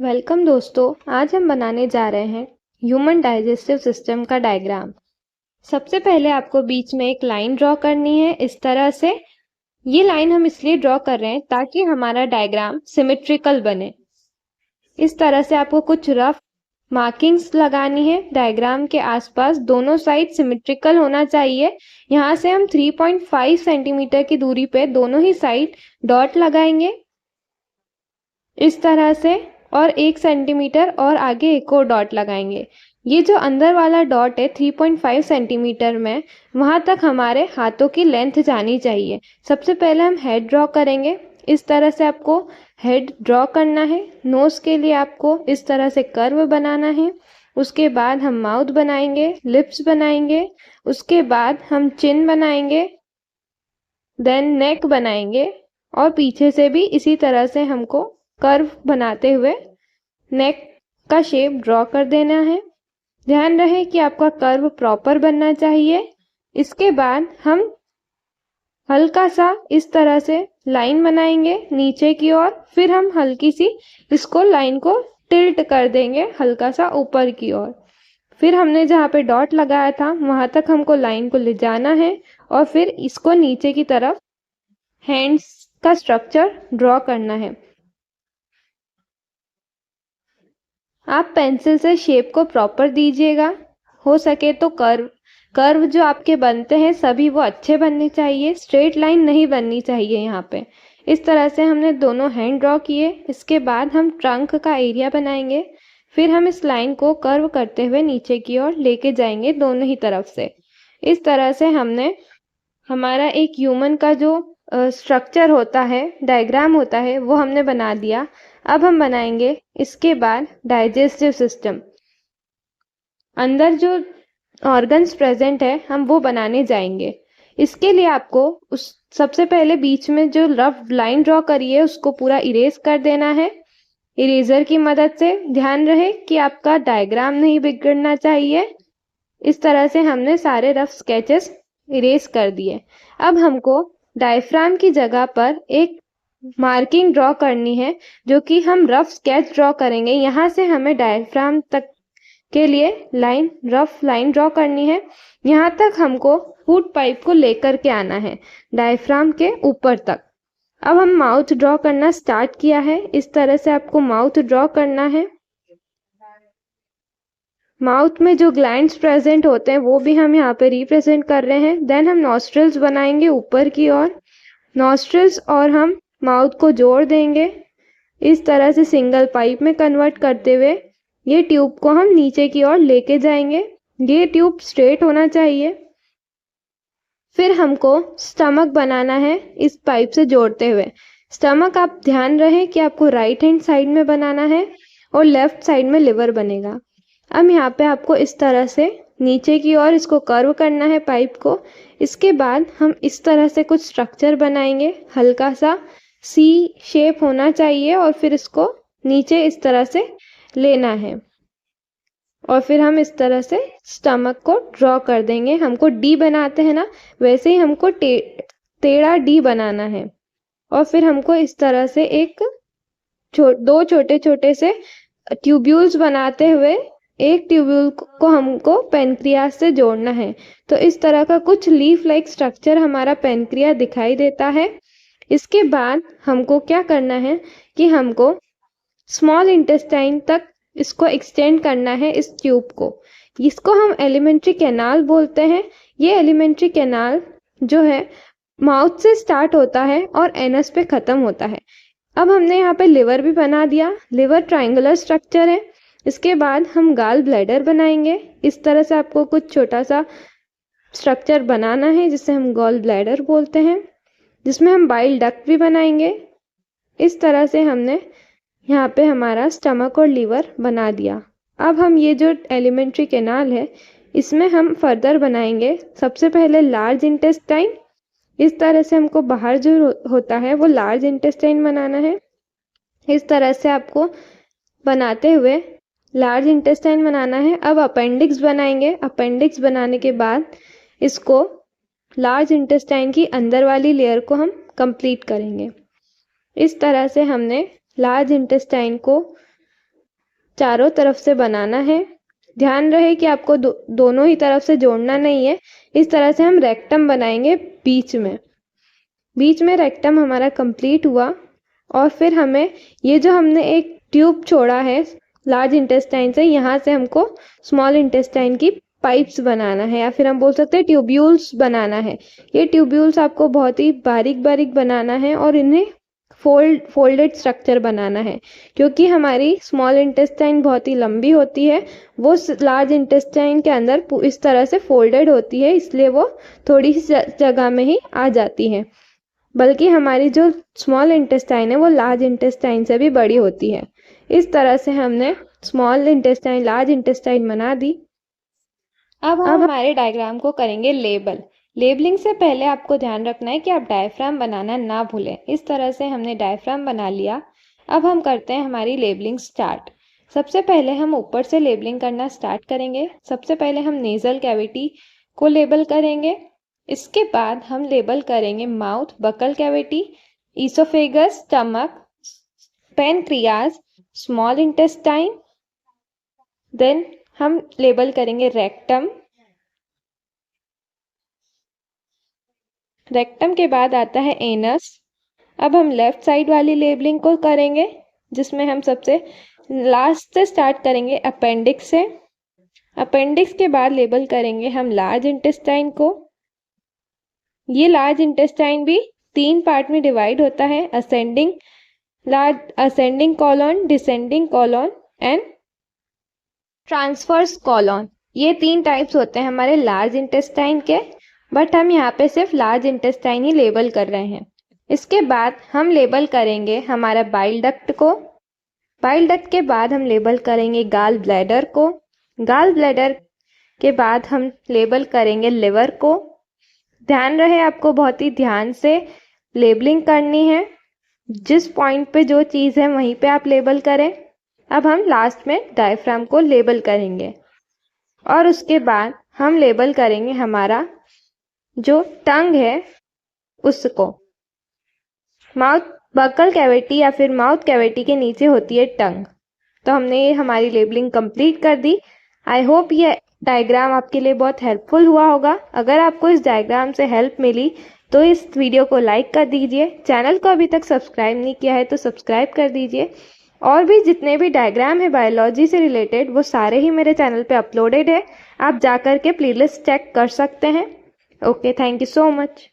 Welcome दोस्तों, आज हम बनाने जा रहे हैं ह्यूमन डाइजेस्टिव सिस्टम का डायग्राम। सबसे पहले आपको बीच में एक लाइन ड्रॉ करनी है इस तरह से। ये लाइन हम इसलिए ड्रॉ कर रहे हैं ताकि हमारा डायग्राम सिमेट्रिकल बने। इस तरह से आपको कुछ रफ मार्किंग्स लगानी है डायग्राम के आसपास। दोनों साइड सिमेट्रिकल होना चाहिए। यहाँ से हम 3.5 सेंटीमीटर की दूरी पे दोनों ही साइड डॉट लगाएंगे इस तरह से, और 1 सेंटीमीटर और आगे एक और डॉट लगाएंगे। ये जो अंदर वाला डॉट है 3.5 सेंटीमीटर में, वहां तक हमारे हाथों की लेंथ जानी चाहिए। सबसे पहले हम हेड ड्रॉ करेंगे। इस तरह से आपको हेड ड्रॉ करना है। नोज के लिए आपको इस तरह से कर्व बनाना है। उसके बाद हम माउथ बनाएंगे, लिप्स बनाएंगे, उसके बाद हम चिन बनाएंगे, देन नेक बनाएंगे, और पीछे से भी इसी तरह से हमको कर्व बनाते हुए नेक का शेप ड्रॉ कर देना है। ध्यान रहे कि आपका कर्व प्रॉपर बनना चाहिए। इसके बाद हम हल्का सा इस तरह से लाइन बनाएंगे नीचे की ओर, फिर हम हल्की सी इसको लाइन को टिल्ट कर देंगे हल्का सा ऊपर की ओर। फिर हमने जहाँ पे डॉट लगाया था वहां तक हमको लाइन को ले जाना है, और फिर इसको नीचे की तरफ हैंड्स का स्ट्रक्चर ड्रॉ करना है। आप पेंसिल से शेप को प्रॉपर दीजिएगा। हो सके तो कर्व जो आपके बनते हैं सभी वो अच्छे बनने चाहिए, स्ट्रेट लाइन नहीं बननी चाहिए यहाँ पे। इस तरह से हमने दोनों हैंड ड्रॉ किए। इसके बाद हम ट्रंक का एरिया बनाएंगे। फिर हम इस लाइन को कर्व करते हुए नीचे की ओर लेके जाएंगे दोनों ही तरफ से। इस तरह से हमने हमारा एक ह्यूमन का जो स्ट्रक्चर होता है, डायग्राम होता है, वो हमने बना दिया। अब हम बनाएंगे इसके बाद डाइजेस्टिव सिस्टम। अंदर जो ऑर्गन्स प्रेजेंट है हम वो बनाने जाएंगे। इसके लिए आपको उस सबसे पहले बीच में जो रफ लाइन ड्रॉ करी है उसको पूरा इरेज कर देना है इरेजर की मदद से। ध्यान रहे कि आपका डायग्राम नहीं बिगड़ना चाहिए। इस तरह से हमने सारे रफ स्केचेस इरेज कर दिए। अब हमको डायफ्राम की जगह पर एक मार्किंग ड्रॉ करनी है, जो कि हम रफ स्केच ड्रॉ करेंगे। यहाँ से हमें डायफ्राम तक के लिए रफ लाइन ड्रॉ करनी है। यहाँ तक हमको फूड पाइप को लेकर के आना है डायफ्राम के ऊपर तक। अब हम माउथ ड्रॉ करना स्टार्ट किया है। इस तरह से आपको माउथ ड्रॉ करना है। माउथ में जो ग्लैंड्स प्रेजेंट होते हैं वो भी हम यहाँ पे रिप्रेजेंट कर रहे हैं। देन हम नॉस्ट्रिल्स बनाएंगे ऊपर की ओर। नॉस्ट्रिल्स और हम माउथ को जोड़ देंगे इस तरह से सिंगल पाइप में कन्वर्ट करते हुए। ये ट्यूब को हम नीचे की ओर लेके जाएंगे। ये ट्यूब स्ट्रेट होना चाहिए। फिर हमको स्टमक बनाना है इस पाइप से जोड़ते हुए। स्टमक आप ध्यान रहे कि आपको राइट हैंड साइड में बनाना है और लेफ्ट साइड में लिवर बनेगा। अब यहाँ पे आपको इस तरह से नीचे की ओर इसको कर्व करना है पाइप को। इसके बाद हम इस तरह से कुछ स्ट्रक्चर बनाएंगे। हल्का सा सी शेप होना चाहिए, और फिर इसको नीचे इस तरह से लेना है, और फिर हम इस तरह से स्टमक को ड्रॉ कर देंगे। हमको डी बनाते हैं ना, वैसे ही हमको टेढ़ा डी बनाना है। और फिर हमको इस तरह से दो छोटे छोटे से ट्यूब्यूल्स बनाते हुए एक ट्यूब्यूल को हमको पेनक्रियास से जोड़ना है। तो इस तरह का कुछ लीफ लाइक स्ट्रक्चर हमारा पेनक्रिया दिखाई देता है। इसके बाद हमको क्या करना है कि हमको स्मॉल इंटेस्टाइन तक इसको एक्सटेंड करना है इस ट्यूब को। इसको हम एलिमेंट्री कैनाल बोलते हैं। ये एलिमेंट्री कैनाल जो है माउथ से स्टार्ट होता है और एनस पे खत्म होता है। अब हमने यहाँ पे लिवर भी बना दिया। लिवर ट्रायंगुलर स्ट्रक्चर है। इसके बाद हम गाल ब्लैडर बनाएंगे। इस तरह से आपको कुछ छोटा सा स्ट्रक्चर बनाना है जिसे हम गॉल ब्लैडर बोलते हैं, जिसमें हम बाइल डक्ट भी बनाएंगे। इस तरह से हमने यहाँ पे हमारा स्टमक और लीवर बना दिया। अब हम ये जो एलिमेंट्री कैनाल है इसमें हम फर्दर बनाएंगे सबसे पहले लार्ज इंटेस्टाइन। इस तरह से हमको बाहर जो होता है वो लार्ज इंटेस्टाइन बनाना है। इस तरह से आपको बनाते हुए लार्ज इंटेस्टाइन बनाना है। अब अपेंडिक्स बनाएंगे। अपेंडिक्स बनाने के बाद इसको लार्ज इंटेस्टाइन की अंदर वाली लेयर को हम कंप्लीट करेंगे। इस तरह से हमने लार्ज इंटेस्टाइन को चारों तरफ से बनाना है। ध्यान रहे कि आपको दोनों ही तरफ से जोड़ना नहीं है। इस तरह से हम रेक्टम बनाएंगे बीच में रेक्टम हमारा कंप्लीट हुआ। और फिर हमें ये जो हमने एक ट्यूब छोड़ा है लार्ज इंटेस्टाइन से, यहाँ से हमको स्मॉल इंटेस्टाइन की पाइप्स बनाना है, या फिर हम बोल सकते हैं ट्यूब्यूल्स बनाना है। ये ट्यूब्यूल्स आपको बहुत ही बारीक बारीक बनाना है और इन्हें फोल्डेड स्ट्रक्चर बनाना है, क्योंकि हमारी स्मॉल इंटेस्टाइन बहुत ही लंबी होती है, वो लार्ज इंटेस्टाइन के अंदर इस तरह से फोल्डेड होती है, इसलिए वो थोड़ी सी जगह में ही आ जाती है। बल्कि हमारी जो स्मॉल इंटेस्टाइन है वो लार्ज इंटेस्टाइन से भी बड़ी होती है। इस तरह से हमने स्मॉल इंटेस्टाइन लार्ज इंटेस्टाइन बना दी। अब हम हमारे डायग्राम को करेंगे लेबल। लेबलिंग से पहले आपको ध्यान रखना है कि आप डायफ्राम बनाना ना भूलें। इस तरह से हमने डायफ्राम बना लिया। अब हम करते हैं हमारी लेबलिंग स्टार्ट। सबसे पहले हम ऊपर से लेबलिंग करना स्टार्ट करेंगे। सबसे पहले हम नेजल कैविटी को लेबल करेंगे। इसके बाद हम लेबल करेंगे mouth, buccal cavity, oesophagus, stomach, pancreas, small intestine. Then हम लेबल करेंगे रेक्टम। रेक्टम के बाद आता है एनस। अब हम लेफ्ट साइड वाली लेबलिंग को करेंगे, जिसमें हम सबसे लास्ट से स्टार्ट करेंगे अपेंडिक्स से। अपेंडिक्स के बाद लेबल करेंगे हम लार्ज इंटेस्टाइन को। ये लार्ज इंटेस्टाइन भी 3 पार्ट में डिवाइड होता है, ascending colon, descending colon and transverse colon. ये 3 टाइप्स होते हैं हमारे लार्ज इंटेस्टाइन के, बट हम यहाँ पे सिर्फ लार्ज इंटेस्टाइन ही लेबल कर रहे हैं। इसके बाद हम लेबल करेंगे हमारा बाइल डक्ट को। बाइल डक्ट के बाद हम लेबल करेंगे गाल ब्लैडर को। गाल ब्लैडर के बाद हम लेबल करेंगे लिवर को। ध्यान रहे आपको बहुत ही ध्यान से लेबलिंग करनी है। जिस पॉइंट पे जो चीज़ है वहीं पे आप लेबल करें। अब हम लास्ट में डायफ्राम को लेबल करेंगे और उसके बाद हम लेबल करेंगे हमारा जो टंग है उसको। माउथ, बकल कैविटी या फिर माउथ कैविटी के नीचे होती है टंग। तो हमने ये हमारी लेबलिंग कंप्लीट कर दी। आई होप ये डायग्राम आपके लिए बहुत हेल्पफुल हुआ होगा। अगर आपको इस डायग्राम से हेल्प मिली तो इस वीडियो को लाइक कर दीजिए। चैनल को अभी तक सब्सक्राइब नहीं किया है तो सब्सक्राइब कर दीजिए। और भी जितने भी डायग्राम है बायोलॉजी से रिलेटेड वो सारे ही मेरे चैनल पे अपलोडेड है, आप जाकर के प्लेलिस्ट चेक कर सकते हैं। Okay, thank you so much.